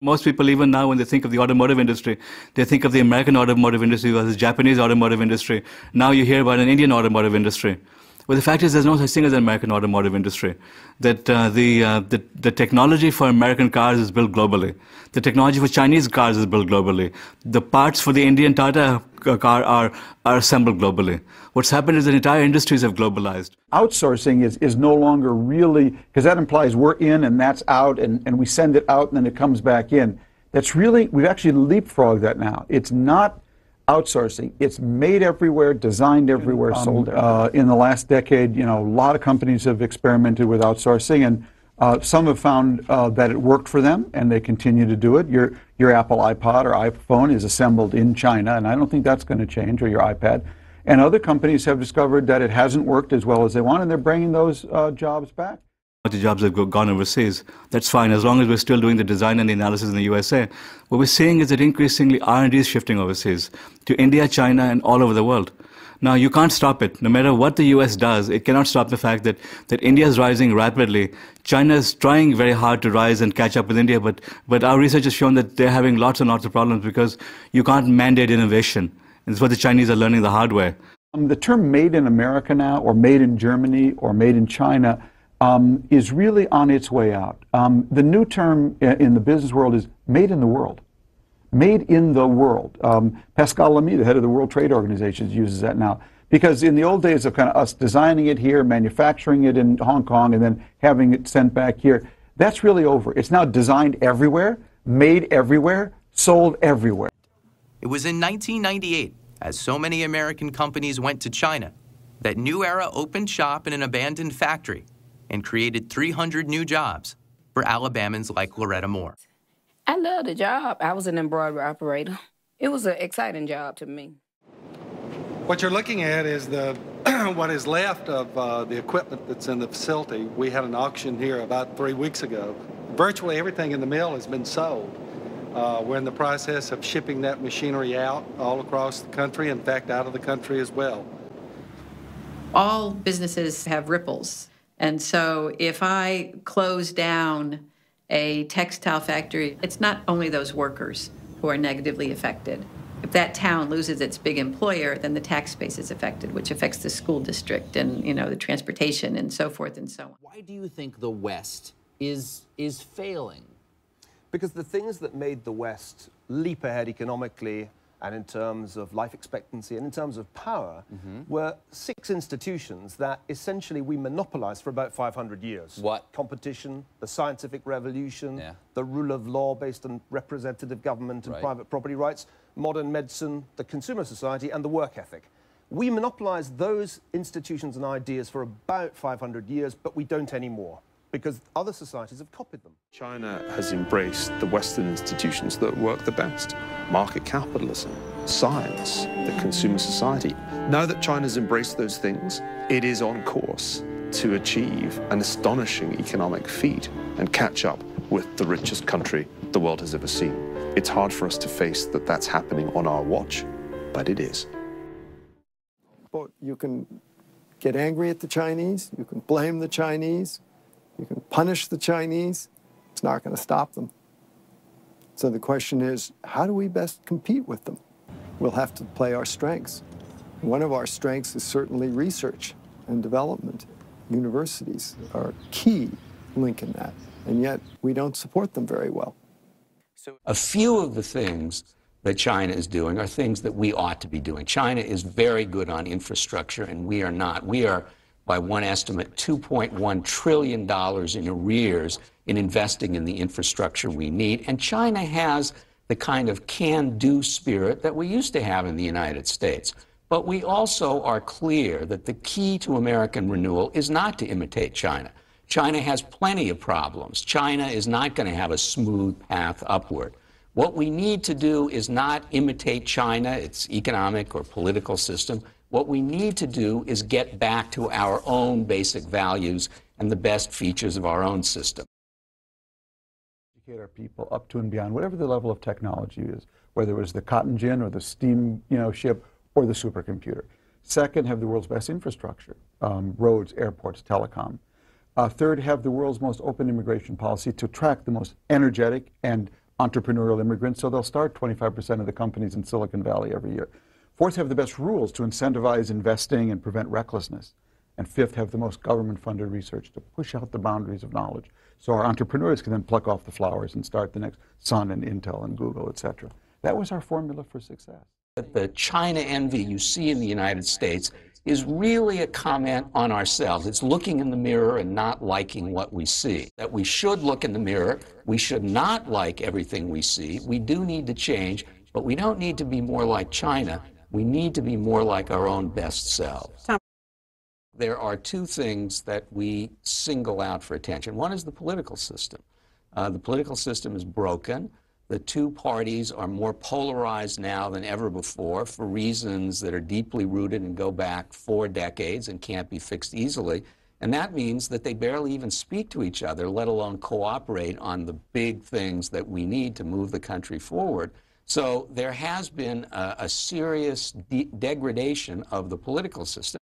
Most people, even now, when they think of the automotive industry, they think of the American automotive industry versus Japanese automotive industry. Now you hear about an Indian automotive industry. Well, the fact is there's no such thing as an American automotive industry. That the technology for American cars is built globally. The technology for Chinese cars is built globally. The parts for the Indian Tata car are assembled globally. What's happened is that entire industries have globalized. Outsourcing is no longer really, because that implies we're in and that's out, and we send it out and then it comes back in. That's really, we've actually leapfrogged that now. It's not outsourcing. It's made everywhere, designed everywhere, sold everywhere. In the last decade, a lot of companies have experimented with outsourcing, and some have found that it worked for them, and they continue to do it. Your Apple iPod or iPhone is assembled in China, and I don't think that's going to change, or your iPad. And other companies have discovered that it hasn't worked as well as they want, and they're bringing those jobs back. The jobs have gone overseas. That's fine, as long as we're still doing the design and the analysis in the USA. What we're seeing is that increasingly R&D is shifting overseas to India, China, and all over the world. Now, you can't stop it. No matter what the US does, it cannot stop the fact that India is rising rapidly. China is trying very hard to rise and catch up with India, but our research has shown that they're having lots and lots of problems because you can't mandate innovation. And it's what the Chinese are learning the hard way. The term made in America now, or made in Germany, or made in China, is really on its way out. The new term in the business world is made in the world. Made in the world. Pascal Lamy, the head of the World Trade Organization, uses that now. Because in the old days of kind of us designing it here, manufacturing it in Hong Kong, and then having it sent back here, that's really over. It's now designed everywhere, made everywhere, sold everywhere. It was in 1998, as so many American companies went to China, that New Era opened shop in an abandoned factory and created 300 new jobs for Alabamans like Loretta Moore. I love the job. I was an embroidery operator. It was an exciting job to me. What you're looking at is what is left of the equipment that's in the facility. We had an auction here about 3 weeks ago. Virtually everything in the mill has been sold. We're in the process of shipping that machinery out all across the country, in fact, out of the country as well. All businesses have ripples. And so if I close down a textile factory, it's not only those workers who are negatively affected. If that town loses its big employer, then the tax base is affected, which affects the school district and, the transportation and so forth and so on. Why do you think the West is failing? Because the things that made the West leap ahead economically and in terms of life expectancy and in terms of power were 6 institutions that essentially we monopolized for about 500 years. What? Competition, the scientific revolution, the rule of law based on representative government and private property rights, modern medicine, the consumer society, and the work ethic. We monopolized those institutions and ideas for about 500 years, but we don't anymore, because other societies have copied them. China has embraced the Western institutions that work the best. Market capitalism, science, the consumer society. Now that China's embraced those things, it is on course to achieve an astonishing economic feat and catch up with the richest country the world has ever seen. It's hard for us to face that that's happening on our watch, but it is. But you can get angry at the Chinese, you can blame the Chinese, you can punish the Chinese. It's not going to stop them. So the question is, how do we best compete with them? We'll have to play our strengths. One of our strengths is certainly research and development. Universities are a key link in that, and yet we don't support them very well. So a few of the things that China is doing are things that we ought to be doing. China is very good on infrastructure, and we are not. We are, by one estimate, $2.1 trillion in arrears in investing in the infrastructure we need. And China has the kind of can-do spirit that we used to have in the United States. But we also are clear that the key to American renewal is not to imitate China. China has plenty of problems. China is not going to have a smooth path upward. What we need to do is not imitate China, its economic or political system. What we need to do is get back to our own basic values and the best features of our own system. Educate our people up to and beyond whatever the level of technology is, whether it was the cotton gin or the steam ship or the supercomputer. Second, have the world's best infrastructure, roads, airports, telecom. Third, have the world's most open immigration policy to attract the most energetic and entrepreneurial immigrants, so they'll start 25% of the companies in Silicon Valley every year. Fourth, have the best rules to incentivize investing and prevent recklessness. And fifth, have the most government-funded research to push out the boundaries of knowledge, so our entrepreneurs can then pluck off the flowers and start the next Sun and Intel and Google, etc. That was our formula for success. The China envy you see in the United States is really a comment on ourselves. It's looking in the mirror and not liking what we see. That we should look in the mirror. We should not like everything we see. We do need to change, but we don't need to be more like China. We need to be more like our own best selves. There are two things that we single out for attention. One is the political system. The political system is broken. The two parties are more polarized now than ever before for reasons that are deeply rooted and go back 4 decades and can't be fixed easily. And that means that they barely even speak to each other, let alone cooperate on the big things that we need to move the country forward. So there has been a serious degradation of the political system.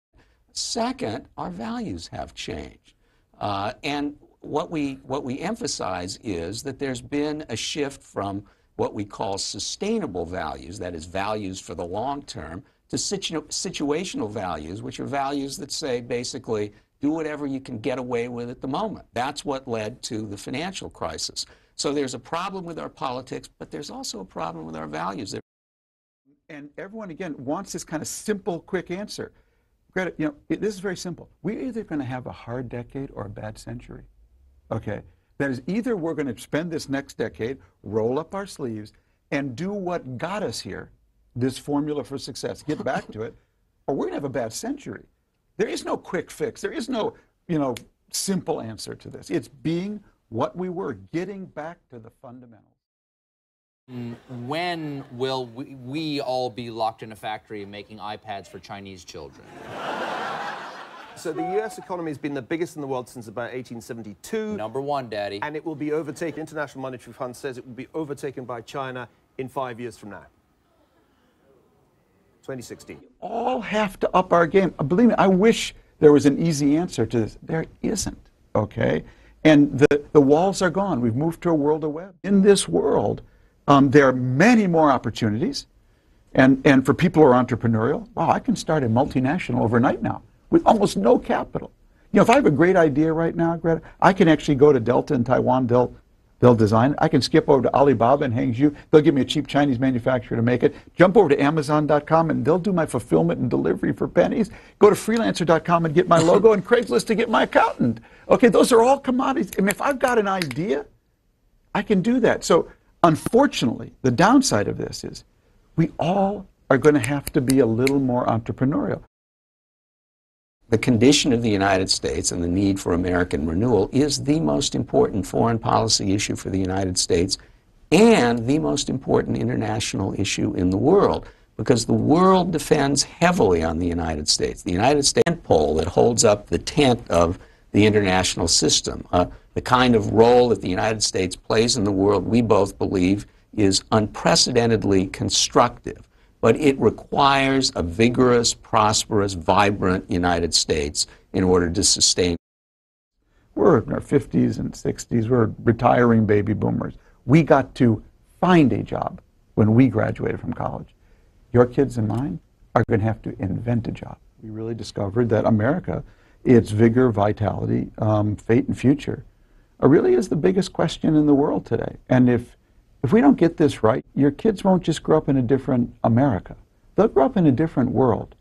Second, our values have changed. And what we emphasize is that there's been a shift from what we call sustainable values, that is values for the long term, to situational values, which are values that say basically do whatever you can get away with at the moment. That's what led to the financial crisis. So there's a problem with our politics, but there's also a problem with our values. And everyone, again, wants this kind of simple, quick answer. Greta, you know, this is very simple. We're either going to have a hard decade or a bad century. Okay, that is, either we're going to spend this next decade, roll up our sleeves, and do what got us here, this formula for success, get back to it, or we're going to have a bad century. There is no quick fix. There is no, simple answer to this. It's being what we were, getting back to the fundamentals. When will we all be locked in a factory making iPads for Chinese children? So the U.S. economy has been the biggest in the world since about 1872. Number one, Daddy. And it will be overtaken. International Monetary Fund says it will be overtaken by China in 5 years from now. 2016. All have to up our game. Believe me, I wish there was an easy answer to this. There isn't, okay? And the walls are gone. We've moved to a world of web. In this world, there are many more opportunities. And for people who are entrepreneurial, wow, I can start a multinational overnight now with almost no capital. If I have a great idea right now, Greta, I can actually go to Delta in Taiwan. They'll design it. I can skip over to Alibaba in Hangzhou. They'll give me a cheap Chinese manufacturer to make it. Jump over to Amazon.com and they'll do my fulfillment and delivery for pennies. Go to Freelancer.com and get my logo, and Craigslist to get my accountant. Okay, those are all commodities. I mean, if I've got an idea, I can do that. So unfortunately, the downside of this is we all are going to have to be a little more entrepreneurial. The condition of the United States and the need for American renewal is the most important foreign policy issue for the United States and the most important international issue in the world, because the world depends heavily on the United States. The United States pole that holds up the tent of the international system. The kind of role that the United States plays in the world, we both believe, is unprecedentedly constructive. But it requires a vigorous, prosperous, vibrant United States in order to sustain. We're in our 50s and 60s. We're retiring baby boomers. We got to find a job when we graduated from college. Your kids and mine are going to have to invent a job. We really discovered that America, its vigor, vitality, fate, and future, really is the biggest question in the world today. And if we don't get this right, your kids won't just grow up in a different America. They'll grow up in a different world.